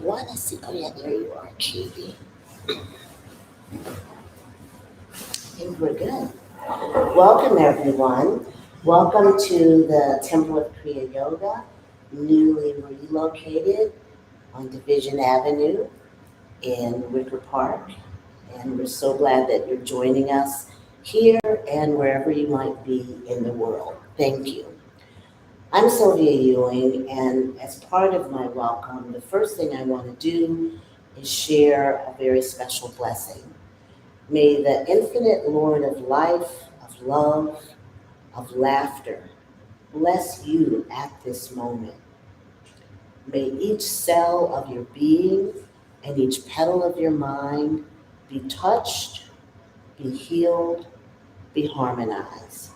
One, I see. Oh, yeah, there you are, Katie. I think we're good. Welcome, everyone. Welcome to the Temple of Kriya Yoga, newly relocated on Division Avenue in Wicker Park. And we're so glad that you're joining us here and wherever you might be in the world. Thank you. I'm Sylvia Ewing, and as part of my welcome, the first thing I want to do is share a very special blessing. May the infinite Lord of life, of love, of laughter bless you at this moment. May each cell of your being and each petal of your mind be touched, be healed, be harmonized.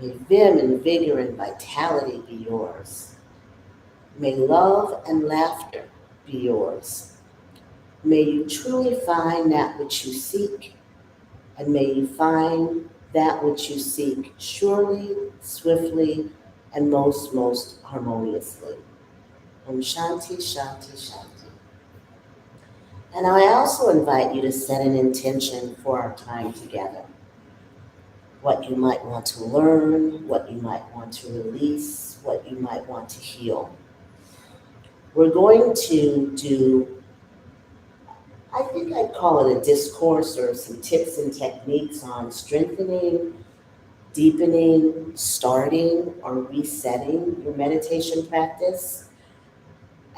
May vim and vigor and vitality be yours. May love and laughter be yours. May you truly find that which you seek, and may you find that which you seek surely, swiftly, and most harmoniously. Om Shanti, Shanti, Shanti. And I also invite you to set an intention for our time together. What you might want to learn, what you might want to release, what you might want to heal. We're going to do, I think I'd call it a discourse or some tips and techniques on strengthening, deepening, starting, or resetting your meditation practice.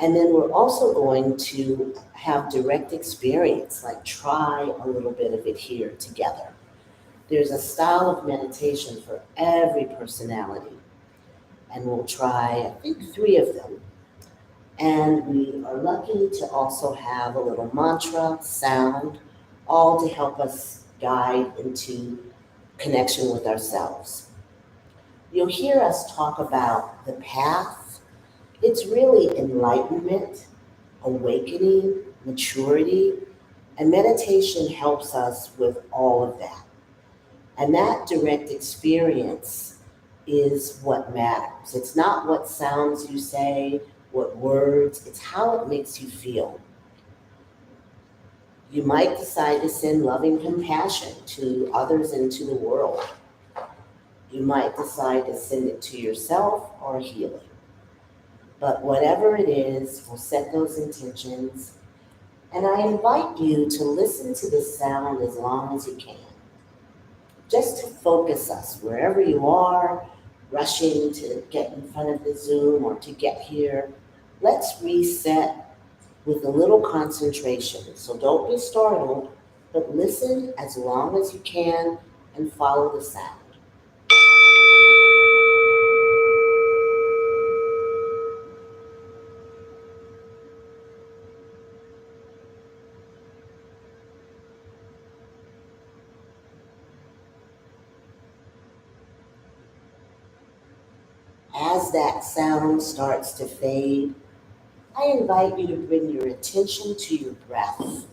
And then we're also going to have direct experience, like try a little bit of it here together. There's a style of meditation for every personality, and we'll try, I think, 3 of them. And we are lucky to also have a little mantra, sound, all to help us guide into connection with ourselves. You'll hear us talk about the path. It's really enlightenment, awakening, maturity, and meditation helps us with all of that. And that direct experience is what matters. It's not what sounds you say, what words, it's how it makes you feel. You might decide to send loving compassion to others and to the world. You might decide to send it to yourself or healing. But whatever it is, we'll set those intentions. And I invite you to listen to this sound as long as you can. Just to focus us wherever you are, rushing to get in front of the Zoom or to get here. Let's reset with a little concentration. So don't be startled, but listen as long as you can and follow the sound. As that sound starts to fade, I invite you to bring your attention to your breath.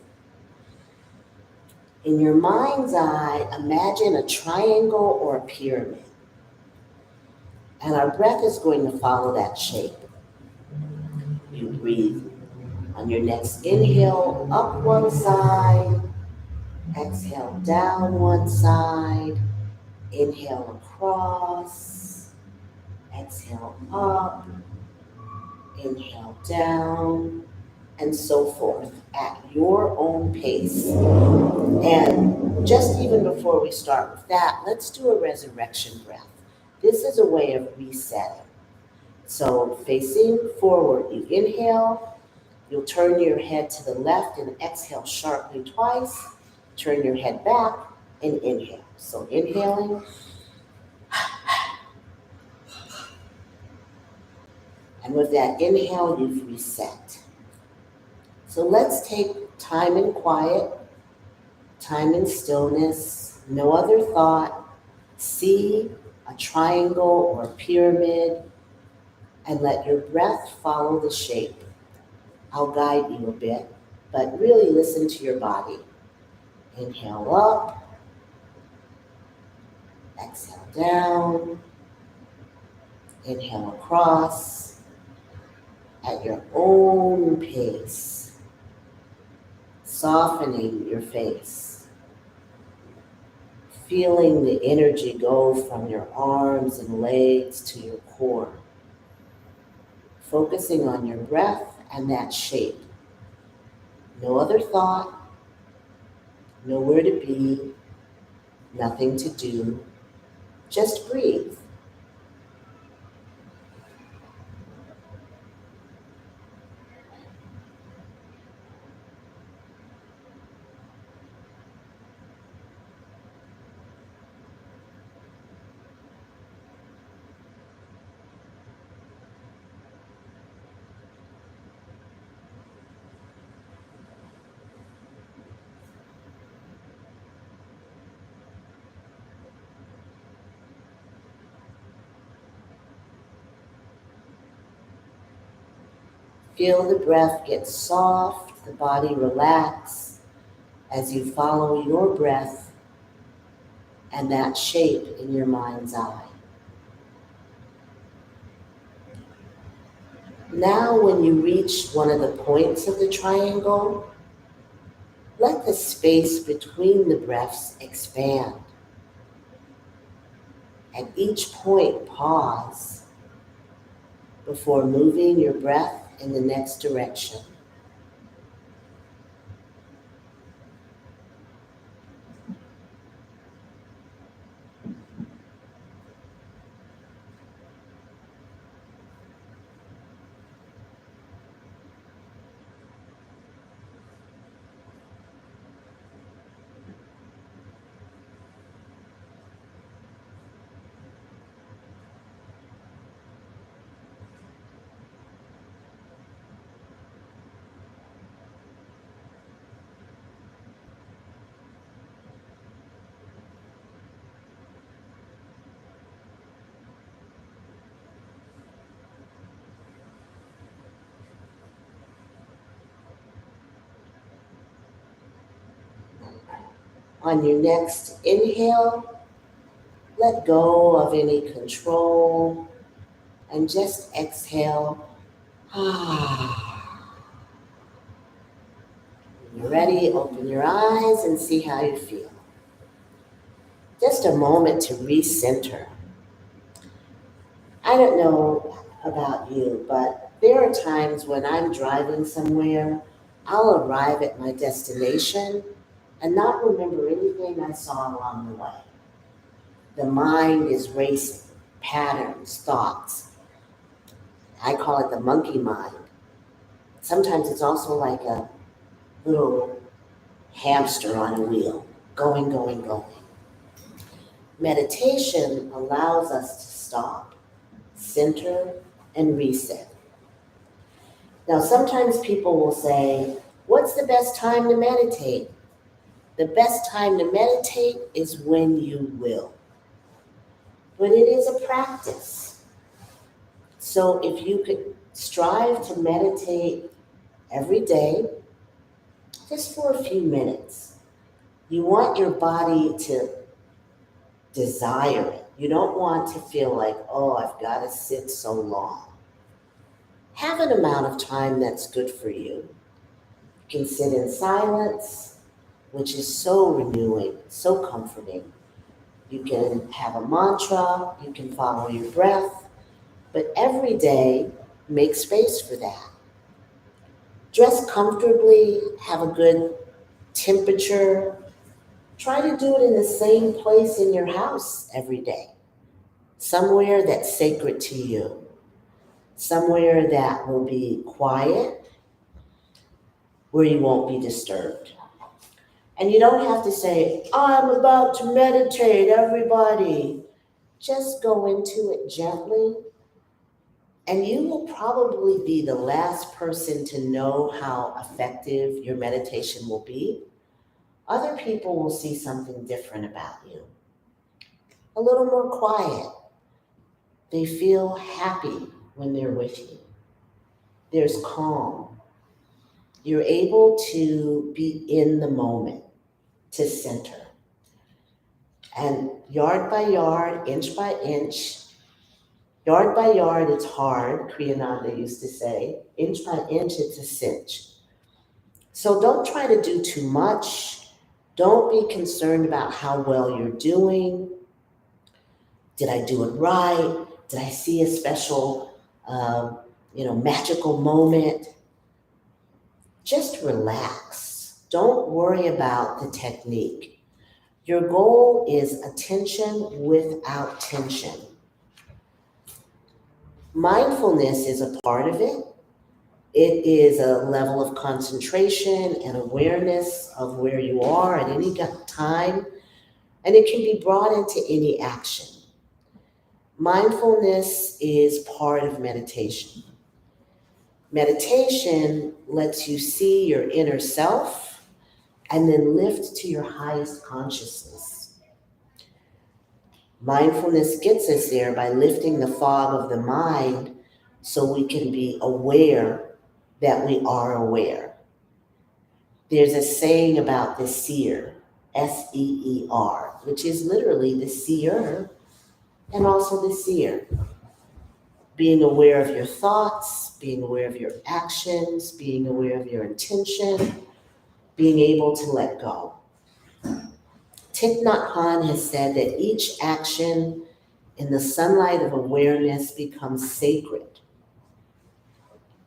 In your mind's eye, imagine a triangle or a pyramid. And our breath is going to follow that shape. You breathe on your next inhale, up one side, exhale down one side, inhale across, exhale up, inhale down, and so forth at your own pace. And just even before we start with that, let's do a resurrection breath. This is a way of resetting. So facing forward, you inhale, you'll turn your head to the left and exhale sharply twice, turn your head back and inhale. So inhaling, and with that inhale, you've reset. So let's take time in quiet, time in stillness, no other thought. See a triangle or a pyramid and let your breath follow the shape. I'll guide you a bit, but really listen to your body. Inhale up, exhale down, inhale across, at your own pace, softening your face, feeling the energy go from your arms and legs to your core, focusing on your breath and that shape. No other thought, nowhere to be, nothing to do, just breathe. Feel the breath get soft, the body relax as you follow your breath and that shape in your mind's eye. Now, when you reach one of the points of the triangle, let the space between the breaths expand. At each point, pause before moving your breath in the next direction. On your next inhale, let go of any control and just exhale. When you're ready, open your eyes and see how you feel. Just a moment to recenter. I don't know about you, but there are times when I'm driving somewhere, I'll arrive at my destination and not remember anything I saw along the way. The mind is racing, patterns, thoughts. I call it the monkey mind. Sometimes it's also like a little hamster on a wheel, going, going, going. Meditation allows us to stop, center, and reset. Now, sometimes people will say, what's the best time to meditate? The best time to meditate is when you will. But it is a practice. So if you could strive to meditate every day, just for a few minutes, you want your body to desire it. You don't want to feel like, oh, I've got to sit so long. Have an amount of time that's good for you. You can sit in silence, which is so renewing, so comforting. You can have a mantra, you can follow your breath, but every day, make space for that. Dress comfortably, have a good temperature. Try to do it in the same place in your house every day. Somewhere that's sacred to you. Somewhere that will be quiet, where you won't be disturbed. And you don't have to say, I'm about to meditate, everybody. Just go into it gently, and you will probably be the last person to know how effective your meditation will be. Other people will see something different about you. A little more quiet. They feel happy when they're with you. There's calm. You're able to be in the moment, to center. And yard by yard, inch by inch, Yard by yard, it's hard, Kriyananda used to say. Inch by inch, it's a cinch. So don't try to do too much. Don't be concerned about how well you're doing. Did I do it right? Did I see a special, magical moment? Just relax. Don't worry about the technique. Your goal is attention without tension. Mindfulness is a part of it. It is a level of concentration and awareness of where you are at any time, and it can be brought into any action. Mindfulness is part of meditation. Meditation lets you see your inner self and then lift to your highest consciousness. Mindfulness gets us there by lifting the fog of the mind so we can be aware that we are aware. There's a saying about the seer, S-E-E-R, which is literally the seer and also the seer. Being aware of your thoughts, being aware of your actions, being aware of your intention, being able to let go. Thich Nhat Hanh has said that each action in the sunlight of awareness becomes sacred.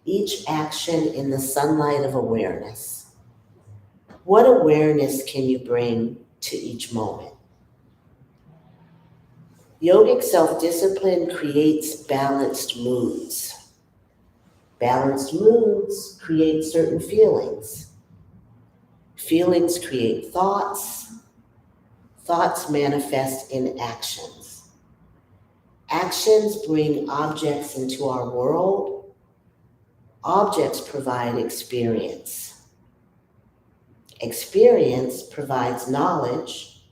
Each action in the sunlight of awareness. What awareness can you bring to each moment? Yogic self-discipline creates balanced moods. Balanced moods create certain feelings. Feelings create thoughts. Thoughts manifest in actions. Actions bring objects into our world. Objects provide experience. Experience provides knowledge.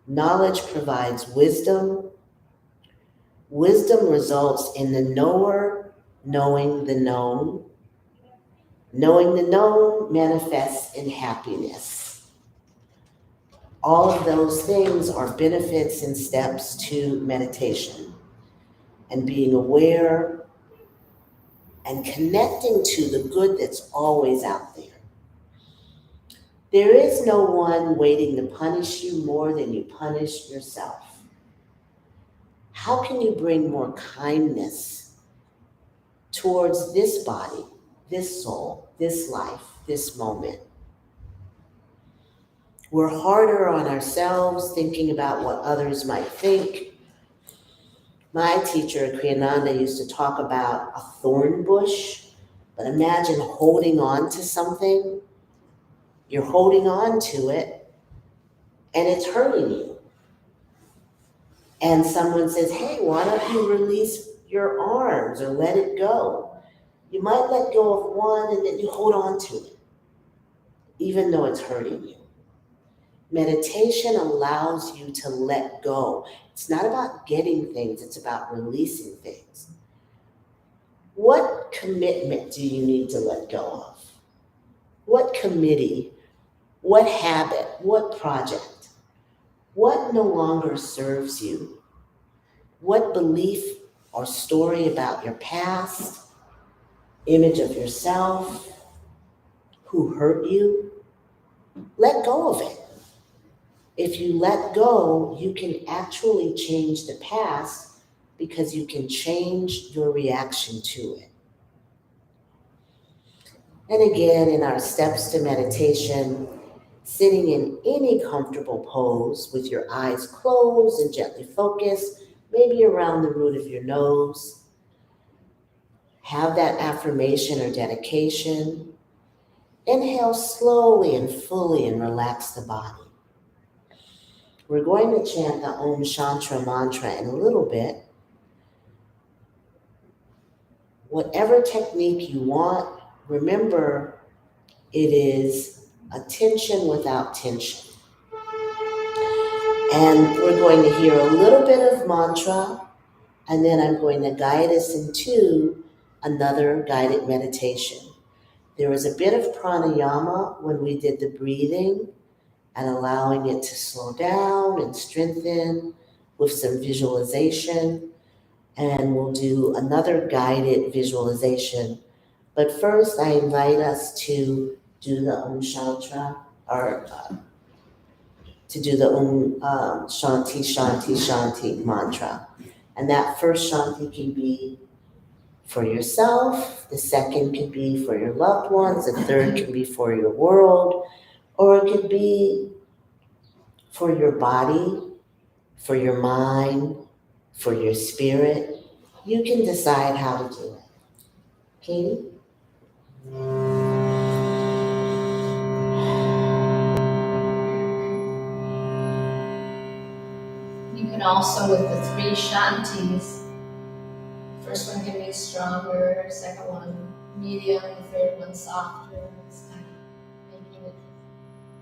Knowledge provides wisdom. Wisdom results in the knower knowing the known. Knowing the known manifests in happiness. All of those things are benefits and steps to meditation and being aware and connecting to the good that's always out there. There is no one waiting to punish you more than you punish yourself. How can you bring more kindness towards this body, this soul, this life, this moment? We're harder on ourselves, thinking about what others might think. My teacher, Kriyananda, used to talk about a thorn bush, but imagine holding on to something. You're holding on to it, and it's hurting you. And someone says, hey, why don't you release your arms or let it go? You might let go of one, and then you hold on to it, even though it's hurting you. Meditation allows you to let go. It's not about getting things, it's about releasing things. What commitment do you need to let go of? What committee? What habit? What project? What no longer serves you? What belief or story about your past, image of yourself, who hurt you? Let go of it. If you let go, you can actually change the past because you can change your reaction to it. And again, in our steps to meditation, sitting in any comfortable pose with your eyes closed and gently focused, maybe around the root of your nose. Have that affirmation or dedication. Inhale slowly and fully and relax the body. We're going to chant the Om Shantra mantra in a little bit. Whatever technique you want, remember it is attention without tension. And we're going to hear a little bit of mantra, and then I'm going to guide us into another guided meditation. There was a bit of pranayama when we did the breathing and allowing it to slow down and strengthen with some visualization. and we'll do another guided visualization. But first, I invite us to do the Om Shantra, or to do the Om Shanti Shanti Shanti mantra. And that first Shanti can be for yourself, the second can be for your loved ones, the third can be for your world, or it could be for your body, for your mind, for your spirit. You can decide how to do it. Katie? You can also, with the 3 Shantis, first one can be stronger, second one medium, the third one softer. It's kind of making it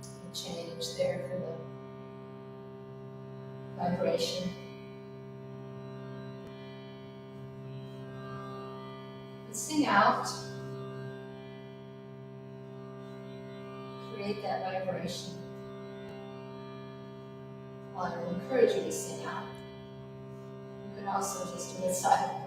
a change there for the vibration. But sing out. Create that vibration. Well, I will encourage you to sing out. You could also just do it silently.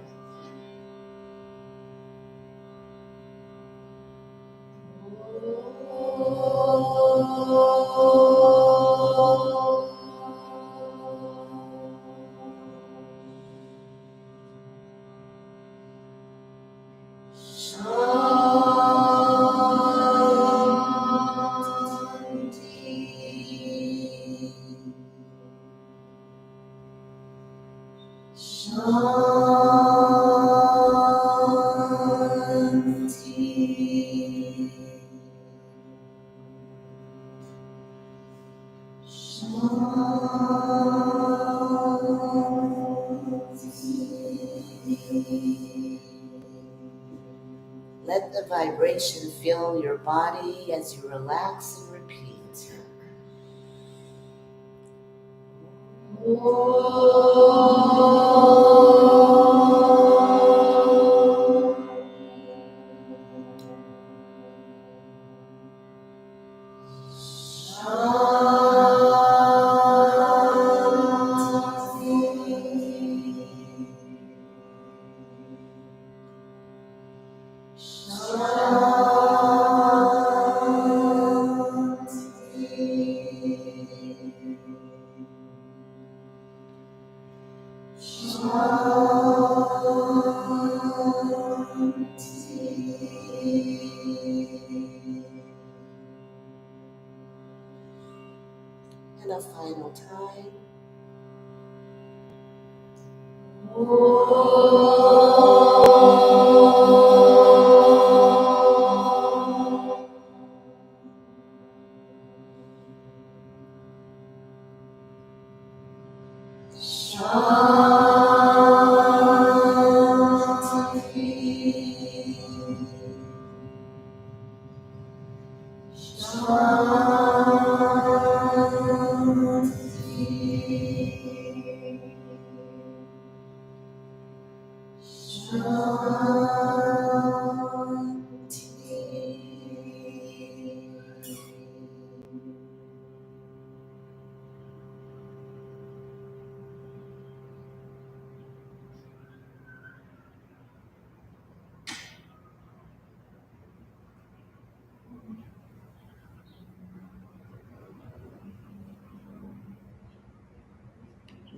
Let the vibration fill your body as you relax and repeat. And a final time.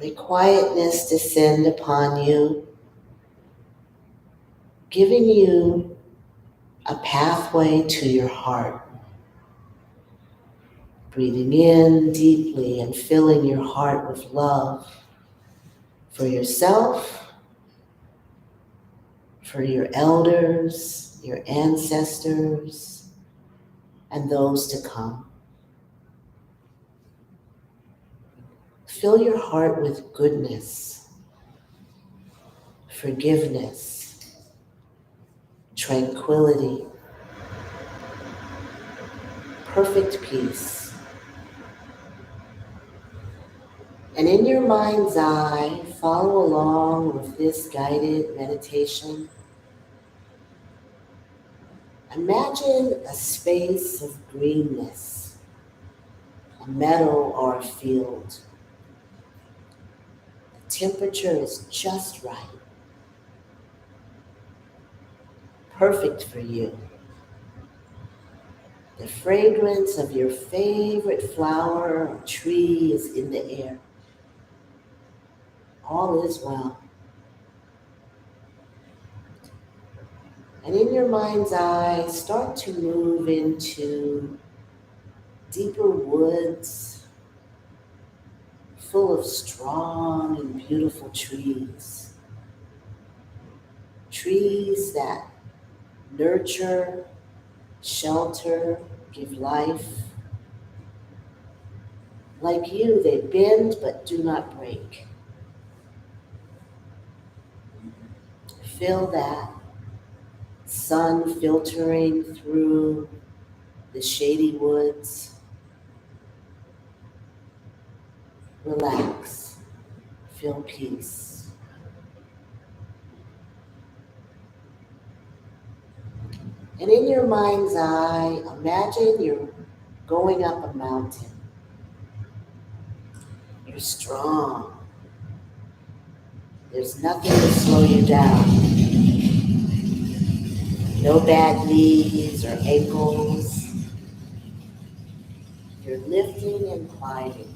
May quietness descend upon you, giving you a pathway to your heart. Breathing in deeply and filling your heart with love for yourself, for your elders, your ancestors, and those to come. Fill your heart with goodness, forgiveness, tranquility, perfect peace. And in your mind's eye, follow along with this guided meditation. Imagine a space of greenness, a meadow or a field. The temperature is just right. perfect for you. The fragrance of your favorite flower or tree is in the air. All is well. And in your mind's eye, start to move into deeper woods full of strong and beautiful trees. Trees that nurture, shelter, give life. Like you, they bend but do not break. Feel that sun filtering through the shady woods. Relax. Feel peace. And in your mind's eye, imagine you're going up a mountain. You're strong. There's nothing to slow you down. No bad knees or ankles. You're lifting and climbing.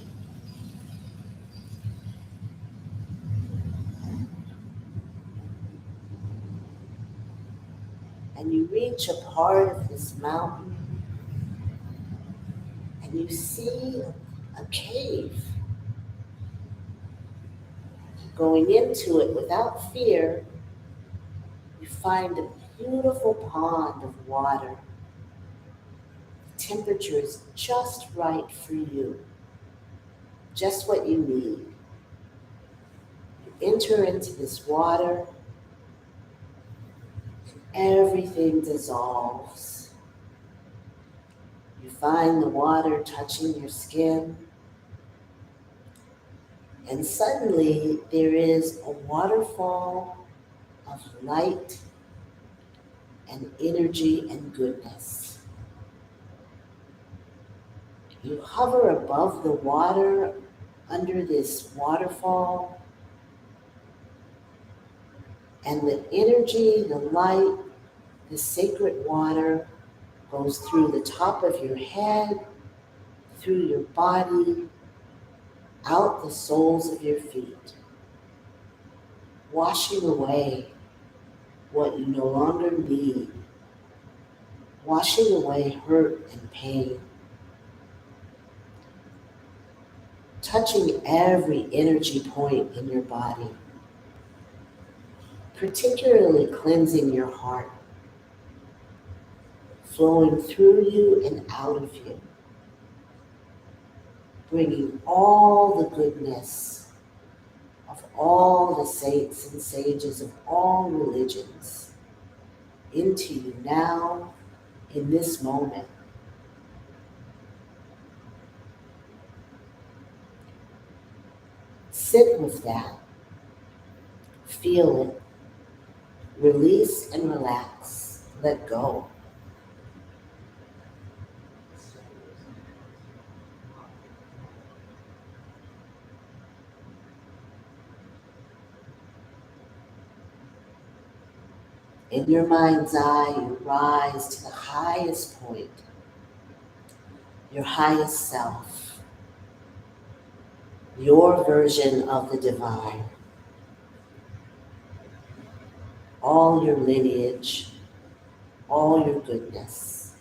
And you reach a part of this mountain and you see a cave. Going into it without fear, you find a beautiful pond of water. The temperature is just right for you, just what you need. You enter into this water, and everything dissolves. You find the water touching your skin, and suddenly there is a waterfall of light and energy and goodness. You hover above the water under this waterfall, and the energy, the light, the sacred water goes through the top of your head, through your body, out the soles of your feet, washing away what you no longer need, washing away hurt and pain, touching every energy point in your body, particularly cleansing your heart, flowing through you and out of you, bringing all the goodness of all the saints and sages of all religions into you now, in this moment. Sit with that. Feel it. Release and relax. Let go. In your mind's eye, you rise to the highest point, your highest self, your version of the divine, all your lineage, all your goodness.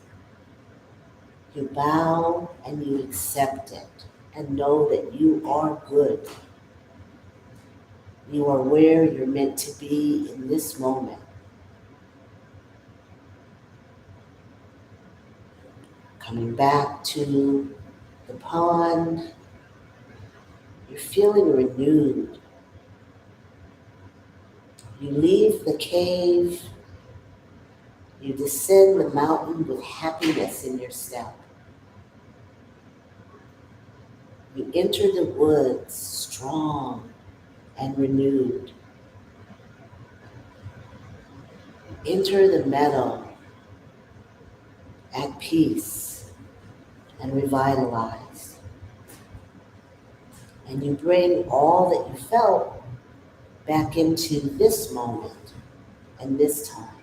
You bow and you accept it and know that you are good. You are where you're meant to be in this moment. Coming back to the pond, you're feeling renewed. You leave the cave, you descend the mountain with happiness in your step. You enter the woods strong and renewed. Enter the meadow at peace and revitalized. And you bring all that you felt back into this moment and this time.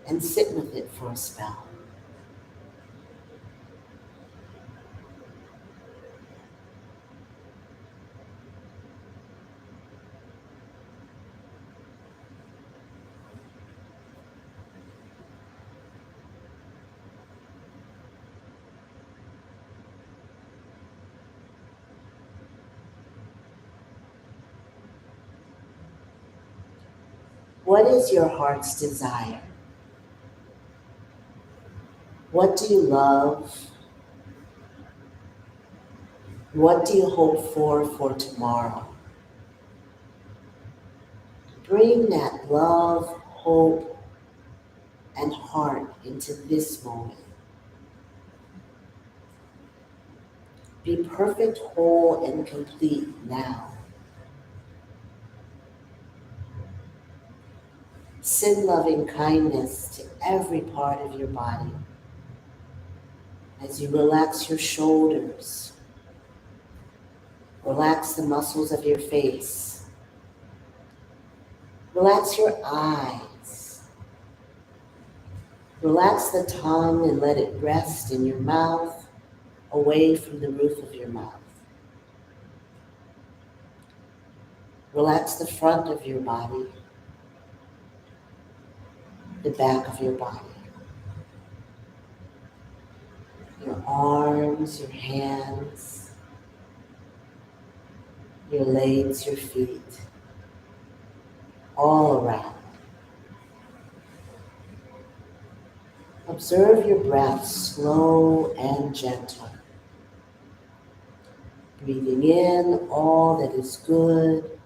and sit with it for a spell. What is your heart's desire? What do you love? What do you hope for tomorrow? Bring that love, hope, and heart into this moment. Be perfect, whole, and complete now. Send loving kindness to every part of your body as you relax your shoulders, relax the muscles of your face, relax your eyes, relax the tongue and let it rest in your mouth, away from the roof of your mouth. Relax the front of your body, the back of your body, your arms, your hands, your legs, your feet, all around. Observe your breath, slow and gentle. Breathing in all that is good.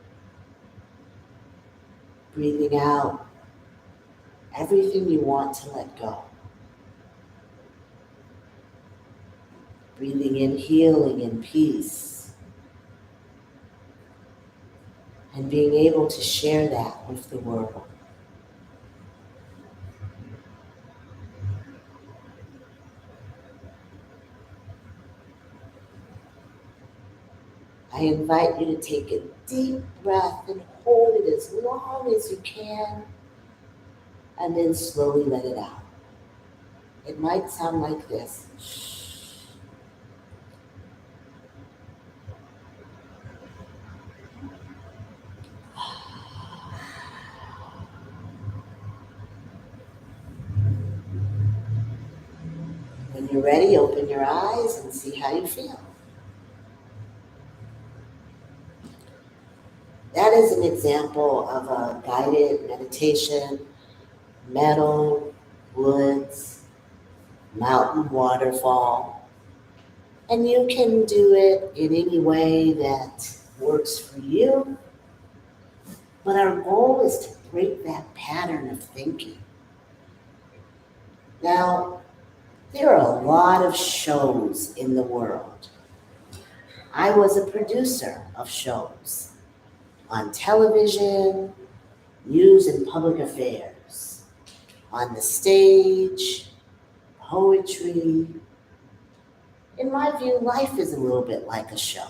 Breathing out everything you want to let go. Breathing in healing and peace. And being able to share that with the world. I invite you to take a deep breath and hold it as long as you can, and then slowly let it out. It might sound like this. When you're ready, open your eyes and see how you feel. That is an example of a guided meditation, meadow, woods, mountain, waterfall. And you can do it in any way that works for you. But our goal is to break that pattern of thinking. Now, there are a lot of shows in the world. I was a producer of shows on television, news and public affairs, on the stage, poetry. In my view, life is a little bit like a show.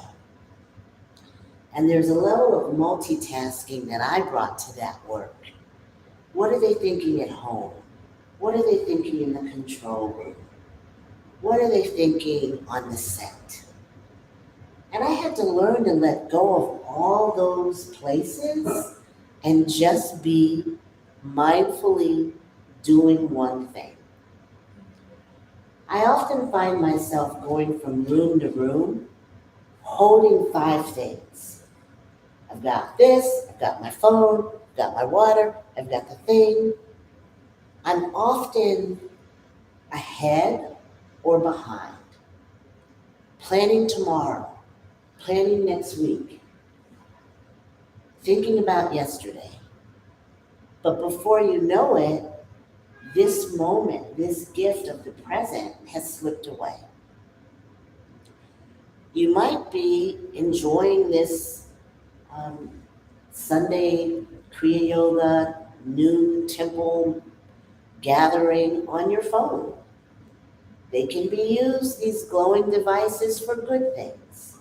And there's a level of multitasking that I brought to that work. What are they thinking at home? What are they thinking in the control room? What are they thinking on the set? And I had to learn to let go of all those places and just be mindfully doing one thing. I often find myself going from room to room, holding 5 things. I've got this, I've got my phone, I've got my water, I've got the thing. I'm often ahead or behind, planning tomorrow, planning next week, thinking about yesterday. But before you know it, this moment, this gift of the present has slipped away. You might be enjoying this Sunday Kriya Yoga noon temple gathering on your phone. They can be used, these glowing devices, for good things.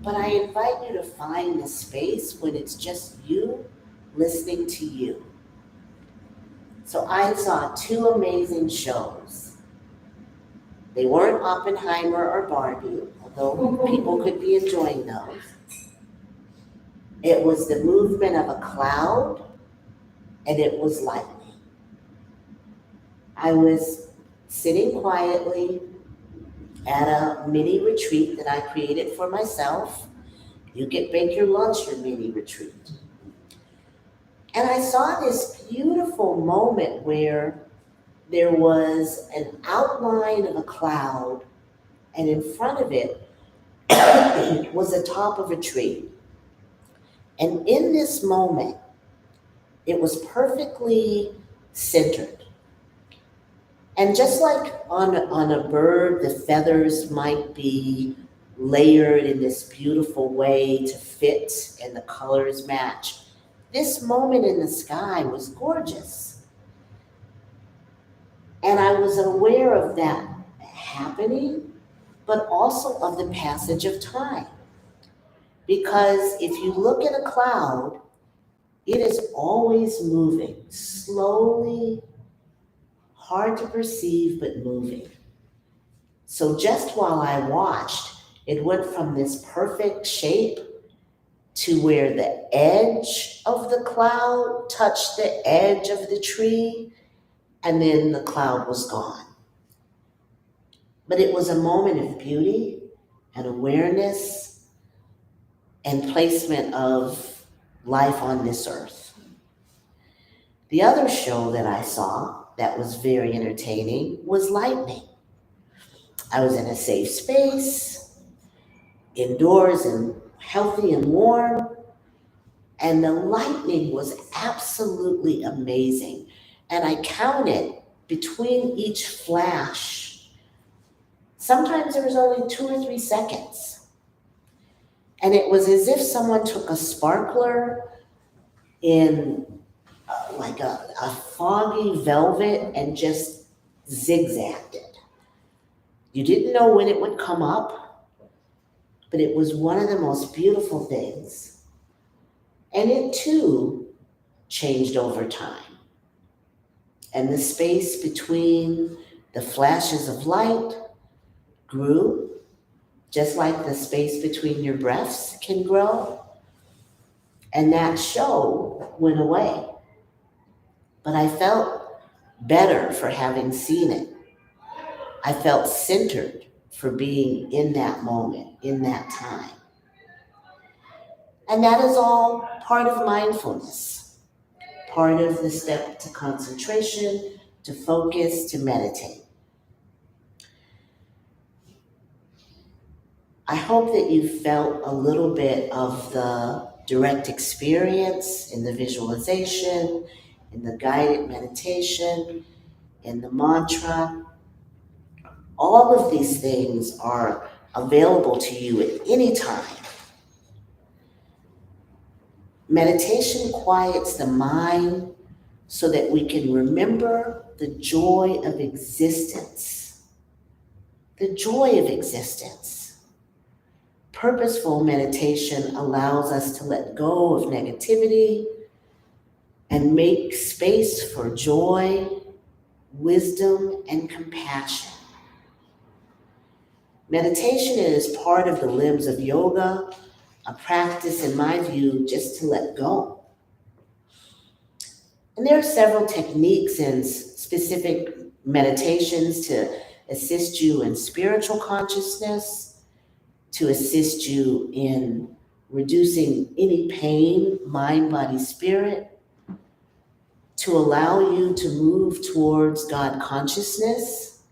But I invite you to find the space when it's just you listening to you. So I saw two amazing shows. They weren't Oppenheimer or Barbie, although people could be enjoying those. It was the movement of a cloud, and it was lightning. I was sitting quietly at a mini retreat that I created for myself. You can bake your lunch your mini retreat. And I saw this beautiful moment where there was an outline of a cloud, and in front of it was the top of a tree. And in this moment, it was perfectly centered. And just like on a bird, the feathers might be layered in this beautiful way to fit and the colors match, this moment in the sky was gorgeous. And I was aware of that happening, but also of the passage of time. Because if you look at a cloud, it is always moving, slowly, hard to perceive, but moving. So just while I watched, it went from this perfect shape to where the edge of the cloud touched the edge of the tree, and then the cloud was gone. But it was a moment of beauty and awareness and placement of life on this earth. The other show that I saw that was very entertaining was lightning. I was in a safe space, indoors and healthy and warm, and the lightning was absolutely amazing. And I counted between each flash. Sometimes there was only 2 or 3 seconds. And it was as if someone took a sparkler in like a foggy velvet and just zigzagged it. You didn't know when it would come up, but it was one of the most beautiful things. And it too changed over time. And the space between the flashes of light grew, just like the space between your breaths can grow. And that show went away. But I felt better for having seen it. I felt centered for being in that moment, in that time. And that is all part of mindfulness, part of the step to concentration, to focus, to meditate. I hope that you felt a little bit of the direct experience in the visualization, in the guided meditation, in the mantra. All of these things are available to you at any time. Meditation quiets the mind so that we can remember the joy of existence. The joy of existence. Purposeful meditation allows us to let go of negativity and make space for joy, wisdom, and compassion. Meditation is part of the limbs of yoga, a practice, in my view, just to let go. And there are several techniques and specific meditations to assist you in spiritual consciousness, to assist you in reducing any pain, mind, body, spirit, to allow you to move towards God consciousness,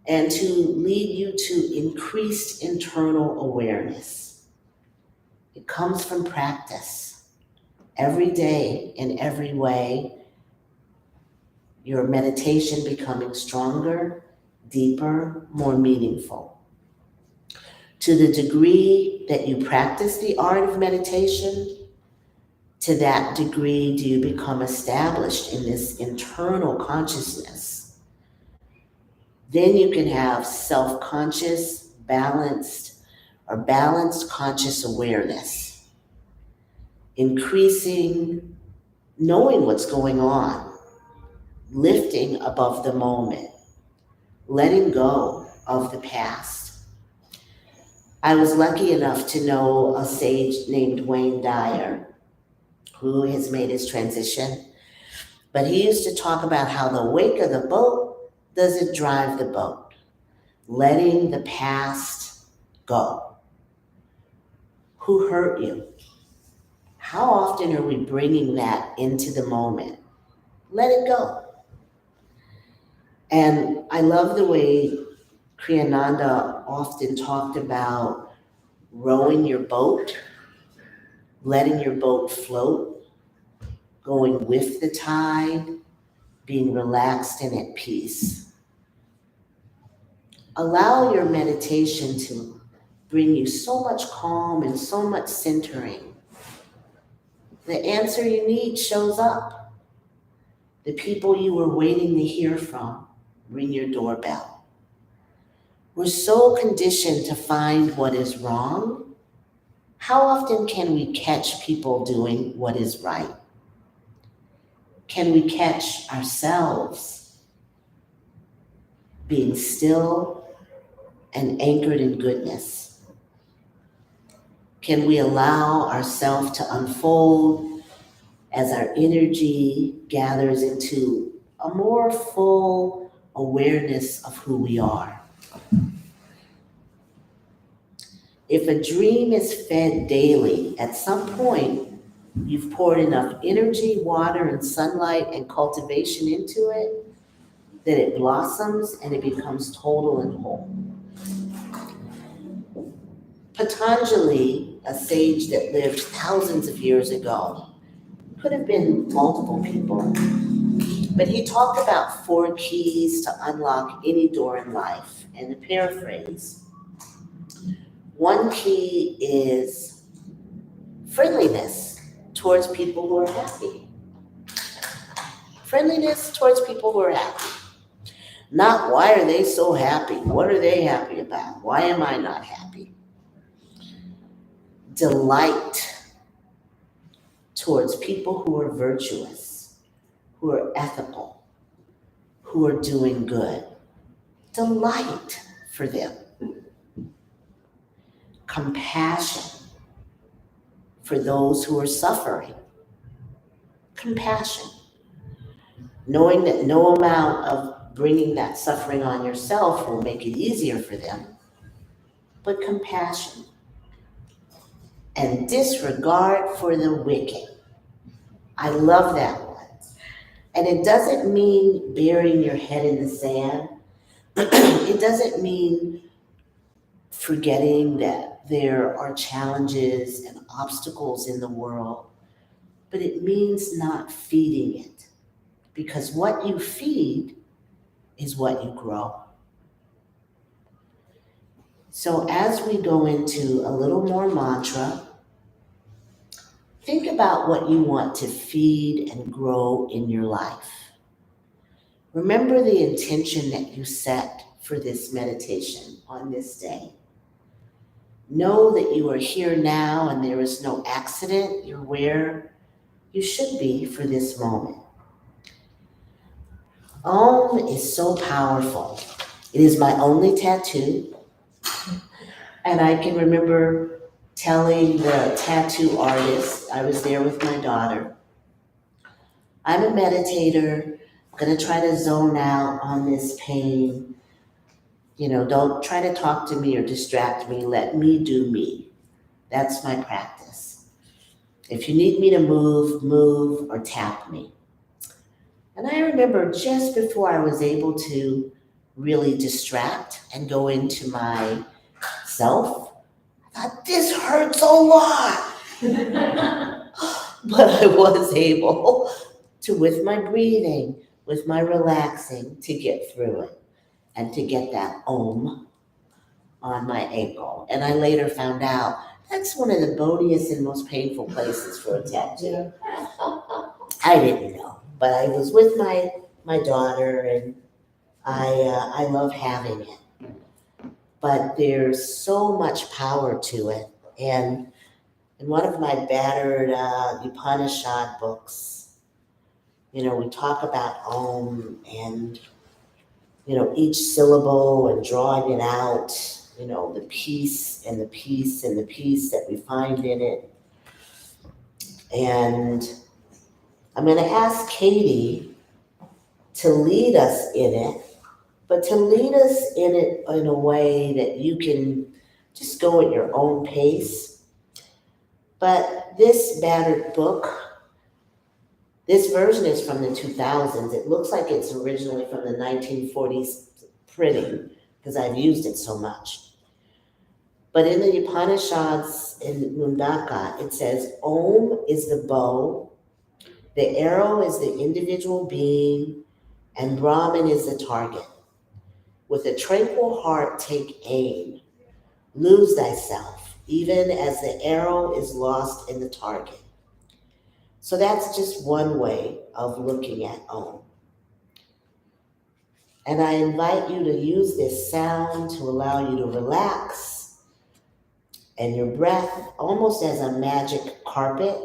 and to lead you to increased internal awareness. It comes from practice. Every day, in every way, your meditation becoming stronger, deeper, more meaningful. To the degree that you practice the art of meditation, to that degree do you become established in this internal consciousness. Then you can have self-conscious, balanced conscious awareness, increasing knowing what's going on lifting above the moment, letting go of the past. I was lucky enough to know a sage named Wayne Dyer who has made his transition, but he used to talk about how the wake of the boat doesn't drive the boat, letting the past go. Who hurt you? How often are we bringing that into the moment? Let it go. And I love the way Kriyananda often talked about rowing your boat, letting your boat float, going with the tide, being relaxed and at peace. Allow your meditation to bring you so much calm and so much centering. The answer you need shows up. The people you were waiting to hear from ring your doorbell. We're so conditioned to find what is wrong. How often can we catch people doing what is right? Can we catch ourselves being still and anchored in goodness? Can we allow ourselves to unfold as our energy gathers into a more full awareness of who we are? If a dream is fed daily, at some point, you've poured enough energy, water, and sunlight and cultivation into it that it blossoms and it becomes total and whole. Patanjali, a sage that lived thousands of years ago, could have been multiple people, but he talked about 4 keys to unlock any door in life. And to paraphrase, one key is friendliness towards people who are happy. Friendliness towards people who are happy. Not why are they so happy? What are they happy about? Why am I not happy? Delight towards people who are virtuous, who are ethical, who are doing good. Delight for them. Compassion for those who are suffering. Compassion. Knowing that no amount of bringing that suffering on yourself will make it easier for them, but compassion. And disregard for the wicked. I love that one. And it doesn't mean burying your head in the sand. It doesn't mean forgetting that there are challenges and obstacles in the world, but it means not feeding it. Because what you feed is what you grow. So as we go into a little more mantra, think about what you want to feed and grow in your life. Remember the intention that you set for this meditation on this day. Know that you are here now and there is no accident. You're where you should be for this moment. Om is so powerful. It is my only tattoo. And I can remember telling the tattoo artist, I was there with my daughter, I'm a meditator. I'm going to try to zone out on this pain. Don't try to talk to me or distract me. Let me do me. That's my practice. If you need me to move, or tap me. And I remember just before I was able to really distract and go into myself, I thought, this hurts a lot. But I was able to, with my breathing, with my relaxing, to get through it and to get that Om on my ankle. And I later found out that's one of the boniest and most painful places for a tattoo. I didn't know, but I was with my daughter, and I love having it. But there's so much power to it. And in one of my battered Upanishad books, We talk about Om and, each syllable and drawing it out, the peace and the peace and the peace that we find in it. And I'm going to ask Katie to lead us in it, but to lead us in it in a way that you can just go at your own pace. But this battered book, this version is from the 2000s. It looks like it's originally from the 1940s printing because I've used it so much. But in the Upanishads in Mundaka, it says, Om is the bow, the arrow is the individual being, and Brahman is the target. With a tranquil heart take aim. Lose thyself, even as the arrow is lost in the target. So that's just one way of looking at Om. And I invite you to use this sound to allow you to relax and your breath almost as a magic carpet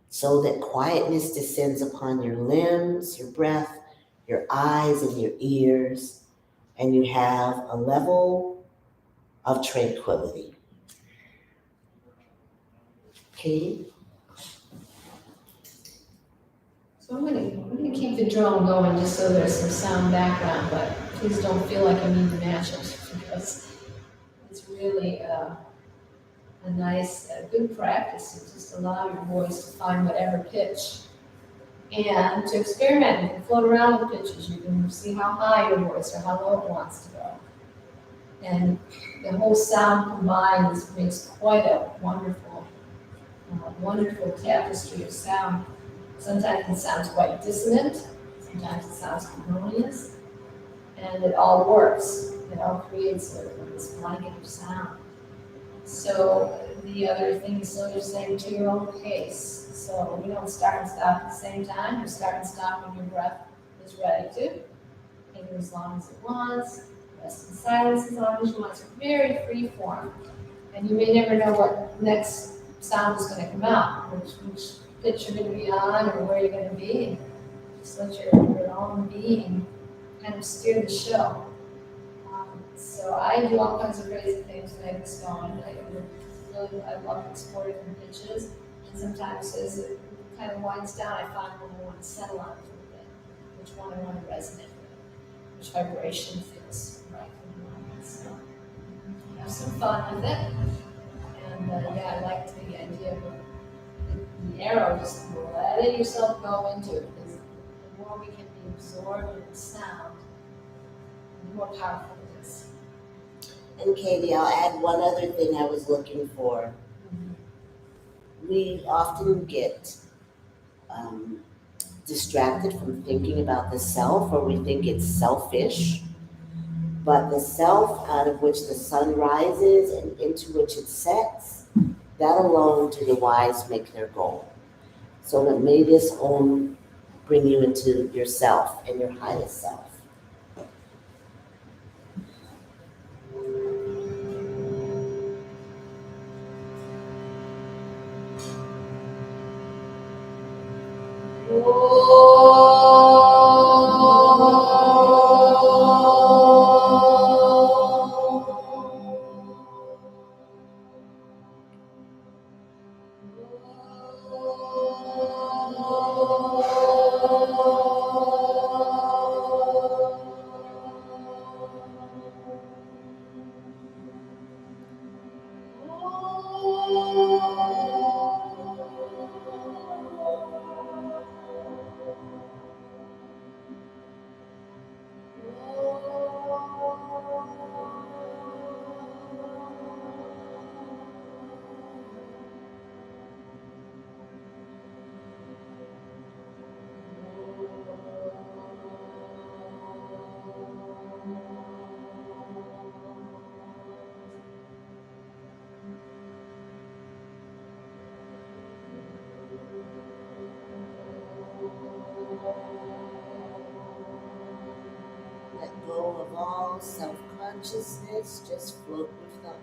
so that quietness descends upon your limbs, your breath, your eyes, and your ears, and you have a level of tranquility. Katie? So I'm gonna keep the drone going just so there's some sound background, but please don't feel like you need to match it because it's really a nice, good practice to just allow your voice to find whatever pitch and to experiment. You can float around with pitches. You can see how high your voice or how low it wants to go. And the whole sound combined makes quite a wonderful, wonderful tapestry of sound. Sometimes it sounds quite dissonant, sometimes it sounds harmonious, and it all works. It all creates this blanket of sound. So the other thing is you're saying to your own pace. So we don't start and stop at the same time. You start and stop when your breath is ready to. Take it as long as it wants. Rest in silence as long as you want. It's very free form. And you may never know what next sound is going to come out, which pitch you're going to be on or where you're going to be. Just let your own being kind of steer the show. So I do all kinds of crazy things when I get going. I love exploring new pitches. And sometimes as it kind of winds down, I find when I want to settle on it a little bit, which one I want to resonate with, which vibration feels right for the moment. So have some fun with it. And I like the idea of the arrow, just letting yourself go into it, because the more we can be absorbed in the sound, the more powerful it is. And Katie, I'll add one other thing I was looking for. We often get distracted from thinking about the self, or we think it's selfish. But the self out of which the sun rises and into which it sets, that alone to the wise make their goal. So may this Om bring you into yourself and your highest self. Let go of all self-consciousness, just float with the Om.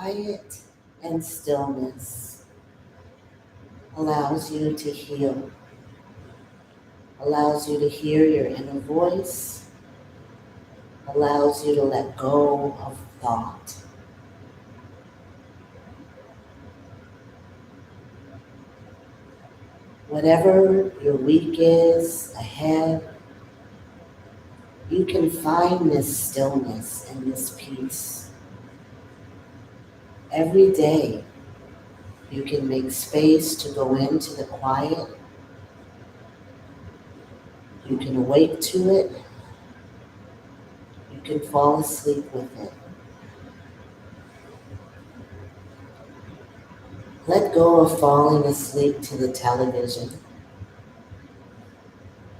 quiet and stillness allows you to heal, allows you to hear your inner voice, allows you to let go of thought. Whatever your week is ahead, you can find this stillness and this peace. Every day, you can make space to go into the quiet. You can awake to it. You can fall asleep with it. Let go of falling asleep to the television.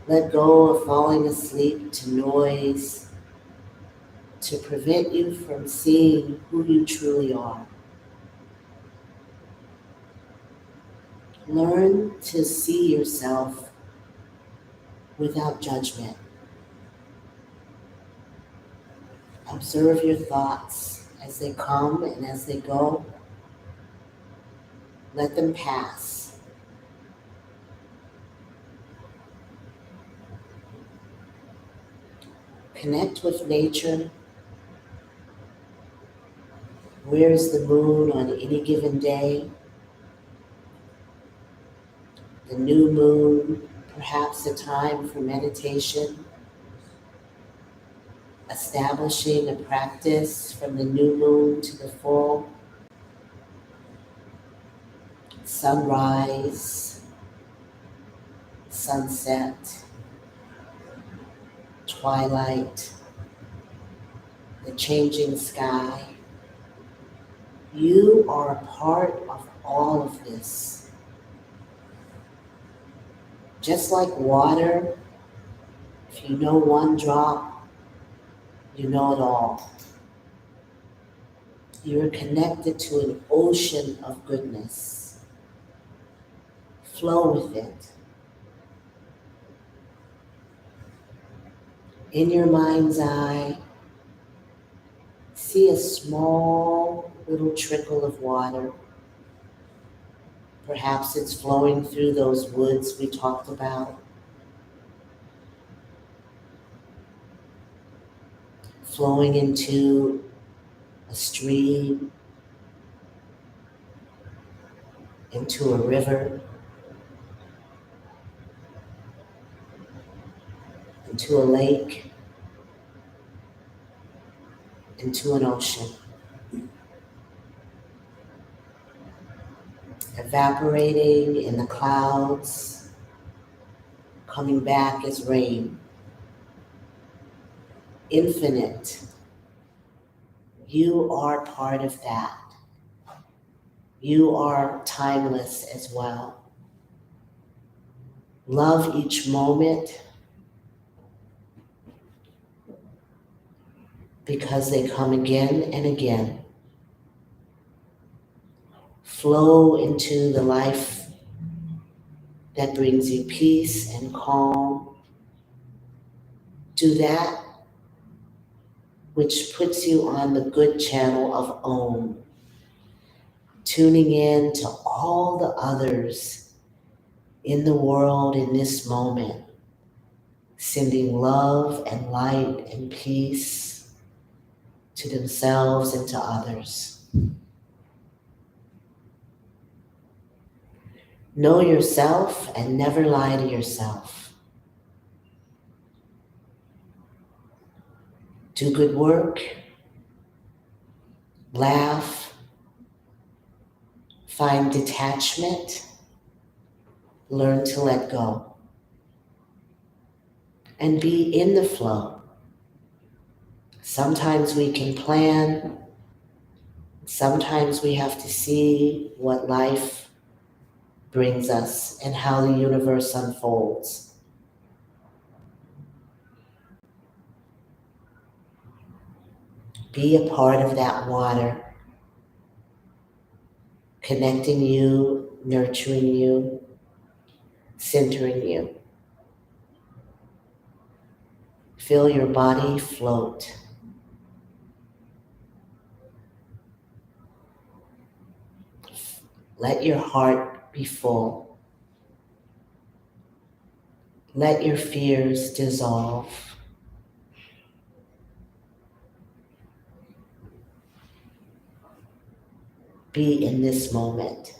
Let go of falling asleep to noise to prevent you from seeing who you truly are. Learn to see yourself without judgment. Observe your thoughts as they come and as they go. Let them pass. Connect with nature. Where is the moon on any given day? The new moon, perhaps a time for meditation. Establishing a practice from the new moon to the full. Sunrise, sunset, twilight, the changing sky. You are a part of all of this. Just like water, if you know one drop, you know it all. You are connected to an ocean of goodness. Flow with it. In your mind's eye, see a small little trickle of water. Perhaps it's flowing through those woods we talked about. Flowing into a stream, into a river, into a lake, into an ocean. Evaporating in the clouds, coming back as rain. Infinite. You are part of that. You are timeless as well. Love each moment because they come again and again. Flow into the life that brings you peace and calm. Do that which puts you on the good channel of Om, tuning in to all the others in the world in this moment, sending love and light and peace to themselves and to others. Know yourself and never lie to yourself. Do good work, laugh, find detachment, learn to let go, and be in the flow. Sometimes we can plan, sometimes we have to see what life brings us and how the universe unfolds. Be a part of that water, connecting you, nurturing you, centering you. Feel your body float. Let your heart be full. Let your fears dissolve. Be in this moment.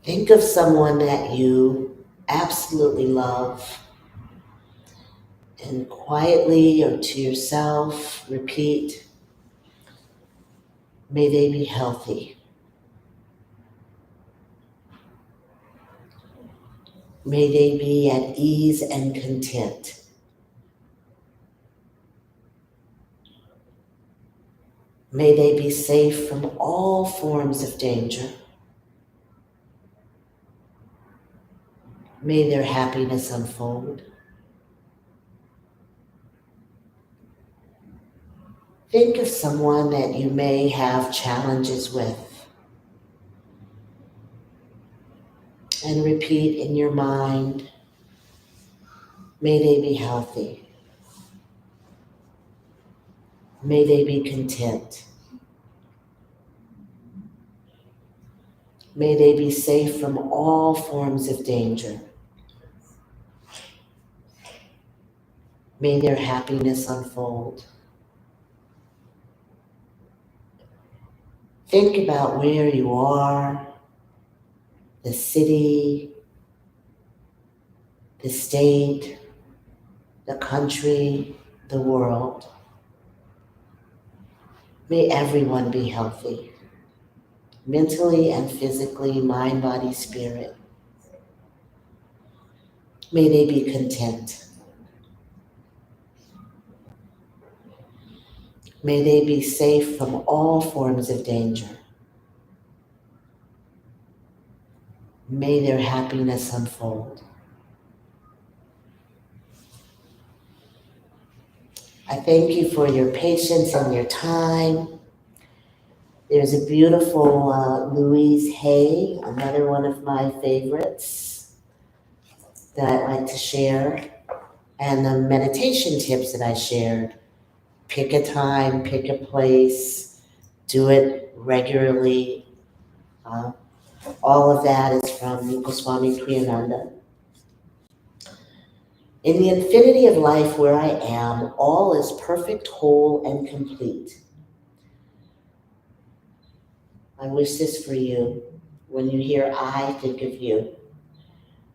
Think of someone that you absolutely love and quietly or to yourself repeat, may they be healthy. May they be at ease and content. May they be safe from all forms of danger. May their happiness unfold. Think of someone that you may have challenges with and repeat in your mind, may they be healthy. May they be content. May they be safe from all forms of danger. May their happiness unfold. Think about where you are, the city, the state, the country, the world. May everyone be healthy, mentally and physically, mind, body, spirit. May they be content. May they be safe from all forms of danger. May their happiness unfold. I thank you for your patience and your time. There's a beautiful Louise Hay, another one of my favorites that I like to share. And the meditation tips that I shared. Pick a time, pick a place, do it regularly. Uh, all of that is from Goswami Kriyananda. In the infinity of life where I am, all is perfect, whole, and complete. I wish this for you. When you hear I, think of you.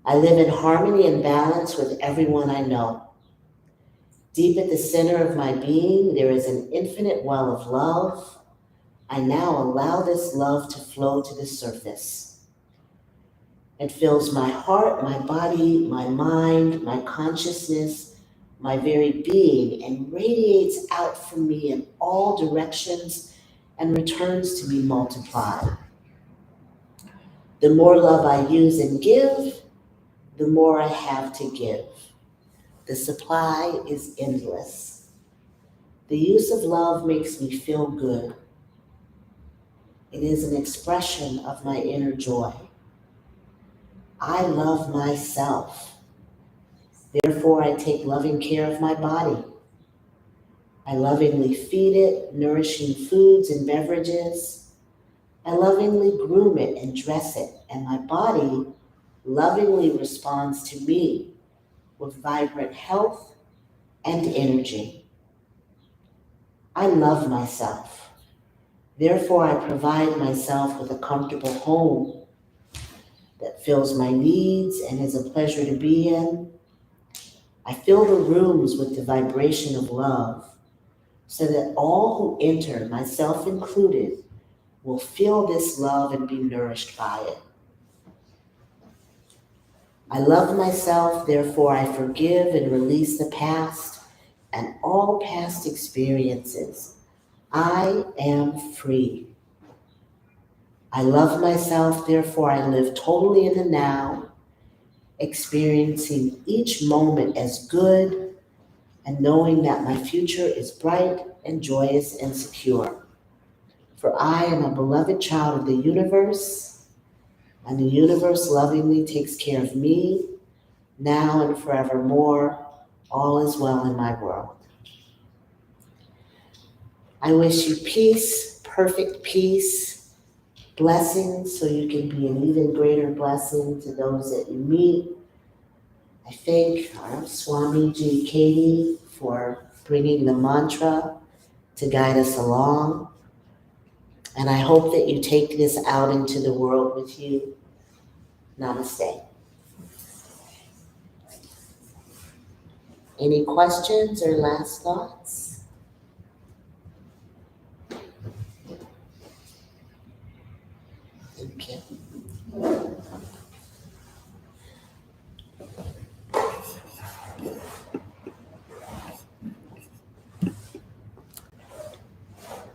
I live in harmony and balance with everyone I know. Deep at the center of my being, there is an infinite well of love. I now allow this love to flow to the surface. It fills my heart, my body, my mind, my consciousness, my very being, and radiates out from me in all directions and returns to me multiplied. The more love I use and give, the more I have to give. The supply is endless. The use of love makes me feel good. It is an expression of my inner joy. I love myself. Therefore, I take loving care of my body. I lovingly feed it nourishing foods and beverages. I lovingly groom it and dress it, and my body lovingly responds to me with vibrant health and energy. I love myself. Therefore, I provide myself with a comfortable home that fills my needs and is a pleasure to be in. I fill the rooms with the vibration of love so that all who enter, myself included, will feel this love and be nourished by it. I love myself, therefore I forgive and release the past and all past experiences. I am free. I love myself, therefore I live totally in the now, experiencing each moment as good and knowing that my future is bright and joyous and secure. For I am a beloved child of the universe, and the universe lovingly takes care of me, now and forevermore. All is well in my world. I wish you peace, perfect peace, blessings so you can be an even greater blessing to those that you meet. I thank our Swamiji Katie for bringing the mantra to guide us along. And I hope that you take this out into the world with you. Namaste. Any questions or last thoughts? Thank you.